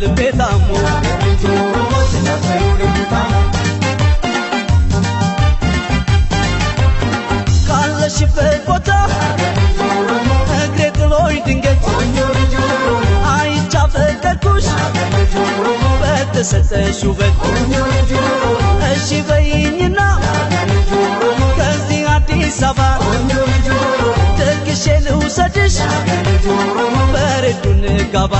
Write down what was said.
በልቤ ታሞ ካለሽበት ቦታ እግሬ ጥሎኝ ድንገት አይቻፈቀኩሽ በተሰጠሽ ውበት እሺ በይኝና ከዚህ አዲስ አበባ ደግሼ ልውሰድሽ በሬዱን ጋባ